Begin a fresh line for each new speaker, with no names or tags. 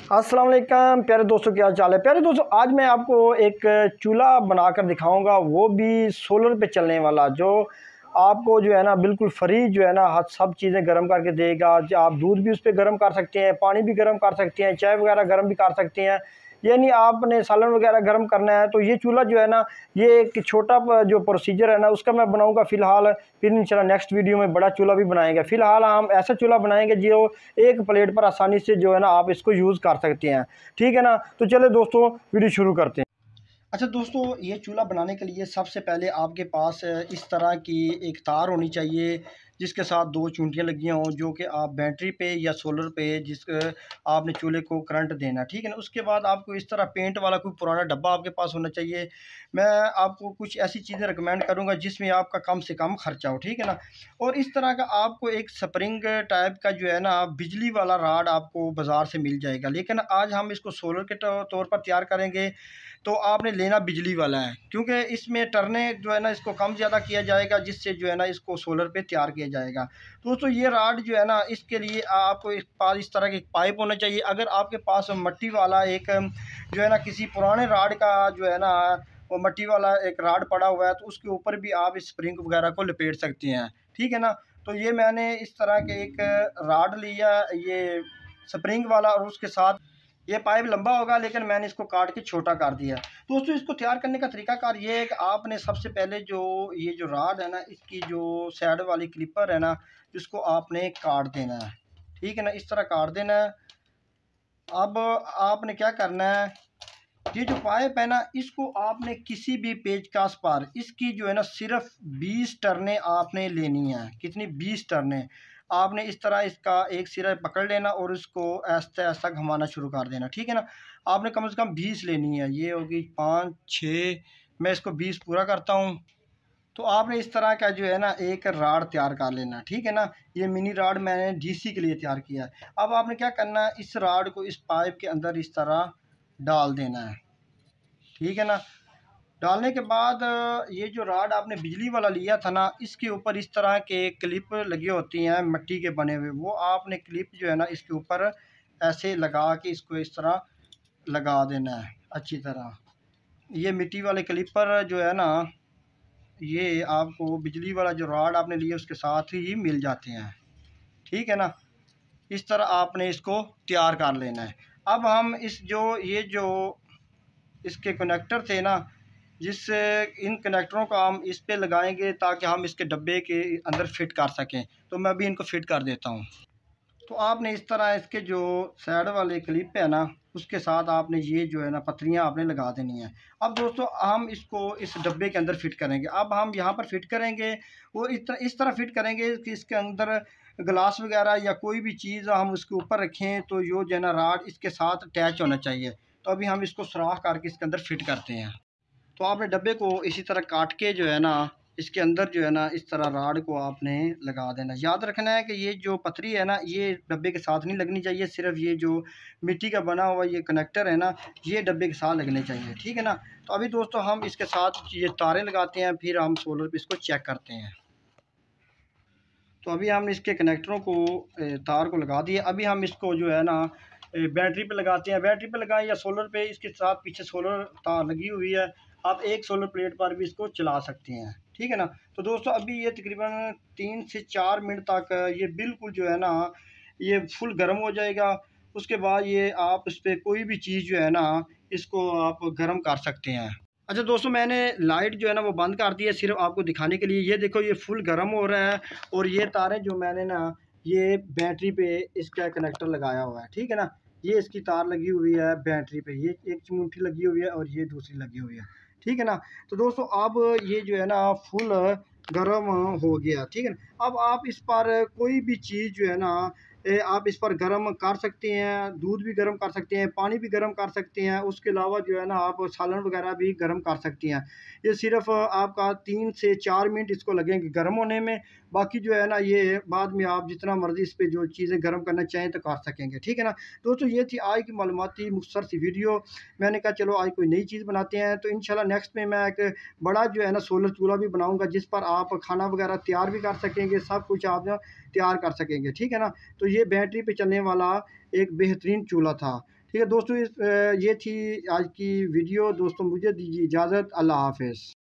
अस्सलाम वालेकुम प्यारे दोस्तों, क्या चाल है। प्यारे दोस्तों, आज मैं आपको एक चूल्हा बनाकर दिखाऊंगा, वो भी सोलर पे चलने वाला, जो आपको जो है ना बिल्कुल फ्री जो है ना हर सब चीज़ें गर्म करके देगा। आप दूध भी उस पर गर्म कर सकते हैं, पानी भी गर्म कर सकते हैं, चाय वगैरह गर्म भी कर सकते हैं। यानी आपने सालन वगैरह गर्म करना है तो ये चूल्हा जो है ना, ये एक छोटा जो प्रोसीजर है ना उसका मैं बनाऊंगा फ़िलहाल। फिर इंशाल्लाह नेक्स्ट वीडियो में बड़ा चूल्हा भी बनाएंगे। फ़िलहाल हम ऐसा चूल्हा बनाएंगे जो एक प्लेट पर आसानी से जो है ना आप इसको यूज़ कर सकते हैं। ठीक है ना, तो चले दोस्तों वीडियो शुरू करते हैं। अच्छा दोस्तों, ये चूल्हा बनाने के लिए सबसे पहले आपके पास इस तरह की एक तार होनी चाहिए जिसके साथ दो चूंटियाँ लगी हों, जो कि आप बैटरी पे या सोलर पे जिस आपने चूल्हे को करंट देना, ठीक है ना। उसके बाद आपको इस तरह पेंट वाला कोई पुराना डब्बा आपके पास होना चाहिए। मैं आपको कुछ ऐसी चीज़ें रिकमेंड करूँगा जिसमें आपका कम से कम खर्चा हो, ठीक है ना। और इस तरह का आपको एक स्प्रिंग टाइप का जो है ना बिजली वाला राड आपको बाज़ार से मिल जाएगा, लेकिन आज हम इसको सोलर के तौर पर तैयार करेंगे तो आपने लेना बिजली वाला है, क्योंकि इसमें टर्ने जो है ना इसको कम ज़्यादा किया जाएगा, जिससे जो है ना इसको सोलर पे तैयार किया जाएगा। दोस्तों, ये राड जो है ना इसके लिए आपको इस पास इस तरह की पाइप होना चाहिए। अगर आपके पास मट्टी वाला एक जो है ना किसी पुराने राड का जो है ना वो मट्टी वाला एक राड पड़ा हुआ है तो उसके ऊपर भी आप इस स्प्रिंग वगैरह को लपेट सकते हैं, ठीक है ना। तो ये मैंने इस तरह के एक राड लिया, ये स्प्रिंग वाला, और उसके साथ ये पाइप लंबा होगा लेकिन मैंने इसको काट के छोटा कर दिया। दोस्तों, इसको तैयार करने का तरीकाकार ये है कि आपने सबसे पहले जो ये जो राड है ना इसकी जो साइड वाली क्लिपर है ना इसको आपने काट देना है, ठीक है ना। इस तरह काट देना है। अब आपने क्या करना है, ये जो पाइप है ना इसको आपने किसी भी पेचकस पर इसकी जो है ना सिर्फ 20 टर्नें आपने लेनी है। कितनी? 20 टर्नें। आपने इस तरह इसका एक सिरा पकड़ लेना और इसको ऐसा ऐसा घुमाना शुरू कर देना, ठीक है ना। आपने कम से कम 20 लेनी है। ये होगी 5 6, मैं इसको 20 पूरा करता हूँ। तो आपने इस तरह का जो है ना एक राड तैयार कर लेना, ठीक है ना। ये मिनी राड मैंने डीसी के लिए तैयार किया है। अब आपने क्या करना है, इस राड को इस पाइप के अंदर इस तरह डाल देना है, ठीक है ना। डालने के बाद ये जो राड आपने बिजली वाला लिया था ना इसके ऊपर इस तरह के क्लिप लगी होती हैं मिट्टी के बने हुए, वो आपने क्लिप जो है ना इसके ऊपर ऐसे लगा के इसको इस तरह लगा देना है अच्छी तरह। ये मिट्टी वाले क्लिपर जो है ना ये आपको बिजली वाला जो राड आपने लिया उसके साथ ही मिल जाते हैं, ठीक है ना। इस तरह आपने इसको तैयार कर लेना है। अब हम इस जो ये जो इसके कनेक्टर थे ना, जिससे इन कनेक्टरों को हम इस पे लगाएंगे ताकि हम इसके डब्बे के अंदर फिट कर सकें। तो मैं अभी इनको फिट कर देता हूँ। तो आपने इस तरह इसके जो साइड वाले क्लिप है ना उसके साथ आपने ये जो है ना पत्रियाँ आपने लगा देनी है। अब दोस्तों, हम इसको इस डब्बे के अंदर फिट करेंगे। अब हम यहाँ पर फिट करेंगे, वो इस तरह फिट करेंगे कि इसके अंदर गिलास वगैरह या कोई भी चीज़ हम उसके ऊपर रखें तो यो जो है ना राड इसके साथ अटैच होना चाहिए। तो अभी हम इसको सुराख करके इसके अंदर फिट करते हैं। तो आपने डब्बे को इसी तरह काट के जो है ना इसके अंदर जो है ना इस तरह राड को आपने लगा देना। याद रखना है कि ये जो पतरी है ना ये डब्बे के साथ नहीं लगनी चाहिए, सिर्फ ये जो मिट्टी का बना हुआ ये कनेक्टर है ना ये डब्बे के साथ लगने चाहिए, ठीक है ना। तो अभी दोस्तों हम इसके साथ ये तारें लगाते हैं, फिर हम सोलर पे इसको चेक करते हैं। तो अभी हमने इसके कनेक्टरों को तार को लगा दिया। अभी हम इसको जो है ना बैटरी पे लगाते हैं। बैटरी पे लगाएं या सोलर पे, इसके साथ पीछे सोलर तार लगी हुई है। आप एक सोलर प्लेट पर भी इसको चला सकते हैं, ठीक है ना। तो दोस्तों, अभी ये तकरीबन 3 से 4 मिनट तक ये बिल्कुल जो है ना ये फुल गर्म हो जाएगा। उसके बाद ये आप इस पर कोई भी चीज़ जो है ना इसको आप गर्म कर सकते हैं। अच्छा दोस्तों, मैंने लाइट जो है ना वो बंद कर दी है सिर्फ आपको दिखाने के लिए। ये देखो ये फुल गर्म हो रहा है और ये तारें जो मैंने ना ये बैटरी पे इसका कनेक्टर लगाया हुआ है, ठीक है ना। ये इसकी तार लगी हुई है बैटरी पे, ये एक चिमटी लगी हुई है और ये दूसरी लगी हुई है, ठीक है ना। तो दोस्तों, अब ये जो है ना फुल गर्म हो गया, ठीक है ना। अब आप इस पर कोई भी चीज़ जो है ना आप इस पर गर्म कर सकते हैं। दूध भी गर्म कर सकते हैं, पानी भी गर्म कर सकते हैं। उसके अलावा जो है ना आप सालन वगैरह भी गर्म कर सकते हैं। ये सिर्फ आपका 3 से 4 मिनट इसको लगेंगे गर्म होने में। बाकी जो है ना ये बाद में आप जितना मर्ज़ी इस पे जो चीज़ें गर्म करना चाहें तो कर सकेंगे, ठीक है ना। दोस्तों, ये थी आज की मालूमाती मुख्तसर सी वीडियो। मैंने कहा चलो आज कोई नई चीज़ बनाते हैं। तो इंशाल्लाह नेक्स्ट में मैं एक बड़ा जो है ना सोलर चूल्हा भी बनाऊँगा जिस पर आप खाना वगैरह तैयार भी कर सकेंगे, सब कुछ आप तैयार कर सकेंगे, ठीक है ना। तो ये बैटरी पे चलने वाला एक बेहतरीन चूल्हा था, ठीक है दोस्तों, ये थी आज की वीडियो। दोस्तों मुझे दीजिए इजाज़त। अल्लाह हाफ़िज़।